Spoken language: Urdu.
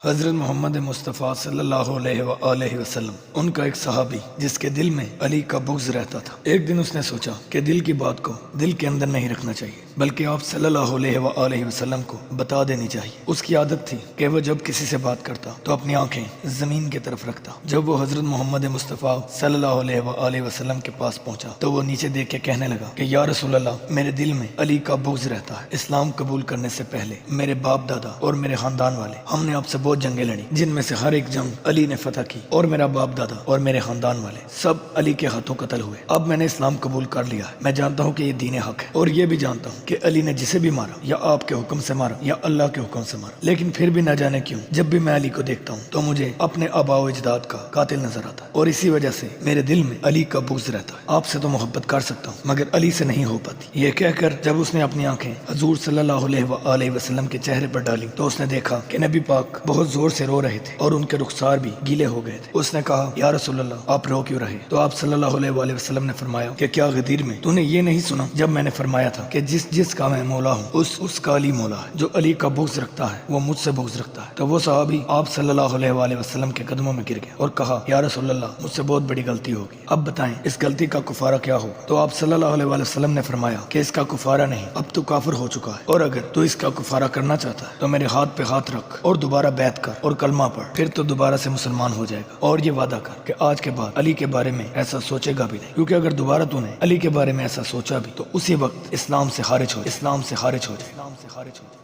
حضرت محمد مصطفیٰ صلی اللہ علیہ وآلہ وسلم ان کا ایک صحابی جس کے دل میں علی کا بغض رہتا تھا۔ ایک دن اس نے سوچا کہ دل کی بات کو دل کے اندر نہیں رکھنا چاہیے بلکہ آپ صلی اللہ علیہ وآلہ وسلم کو بتا دینی چاہیے۔ اس کی عادت تھی کہ وہ جب کسی سے بات کرتا تو اپنی آنکھیں زمین کی طرف رکھتا۔ جب وہ حضرت محمد مصطفیٰ صلی اللہ علیہ وآلہ وسلم کے پاس پہنچا تو وہ نیچے دیکھ کے کہنے لگا کہ یا رسول اللہ، میرے دل میں علی کا بغض رہتا ہے۔ اسلام قبول کرنے سے پہلے میرے باپ دادا اور میرے خاندان والے ہم نے آپ سے بہت جنگیں لڑی، جن میں سے ہر ایک جنگ علی نے فتح کی، اور میرا باپ دادا اور میرے خاندان والے سب علی کے ہاتھوں قتل ہوئے۔ اب میں نے اسلام قبول کر لیا ہے۔ میں جانتا ہوں کہ یہ دین حق ہے، اور یہ بھی جانتا ہوں کہ علی نے جسے بھی مارا یا آپ کے حکم سے مارا یا اللہ کے حکم سے مارا، لیکن پھر بھی نہ جانے کیوں جب بھی میں علی کو دیکھتا ہوں تو مجھے اپنے آباء و اجداد کا قاتل نظر آتا ہے، اور اسی وجہ سے میرے دل میں علی کا بغض رہتا ہے۔ آپ سے تو محبت کر سکتا ہوں مگر علی سے نہیں ہو پاتی۔ یہ کہہ کر جب اس نے اپنی آنکھیں حضور صلی اللہ علیہ وآلہ وسلم کے چہرے پر ڈالی تو اس نے دیکھا کہ نبی پاک بہت زور سے رو رہے تھے اور ان کے رخسار بھی گیلے ہو گئے تھے۔ اس نے کہا یا رسول اللہ، آپ رو کیوں رہے؟ تو آپ صلی اللہ علیہ وآلہ وسلم نے فرمایا کہ کیا غدیر میں تو نے یہ نہیں سنا جب میں نے فرمایا تھا کہ جس کا میں مولا ہوں اس کا علی مولا ہے؟ جو علی کا بغض رکھتا ہے وہ مجھ سے بغض رکھتا ہے۔ تو وہ صحابی آپ صلی اللہ علیہ وآلہ وسلم کے قدموں میں گر گیا اور کہا یا رسول اللہ، مجھ سے بہت بڑی غلطی ہوگی، اب بتائیں اس غلطی کا کفارہ کیا ہوگا؟ تو آپ صلی اللہ علیہ وآلہ وسلم نے فرمایا کہ اس کا کفارہ نہیں، اب تو کافر ہو چکا ہے، اور اگر تو اس کا کفارہ کرنا چاہتا ہے تو میرے ہاتھ پہ ہاتھ رکھ اور دوبارہ بیعت کر اور کلمہ پڑھ، پھر تو دوبارہ سے مسلمان ہو جائے گا، اور یہ وعدہ کر کہ آج کے بعد علی کے بارے میں ایسا سوچے گا بھی نہیں، کیونکہ اگر دوبارہ تو نے علی کے بارے میں ایسا سوچا بھی تو اسی وقت اسلام سے خارج ہو جائے۔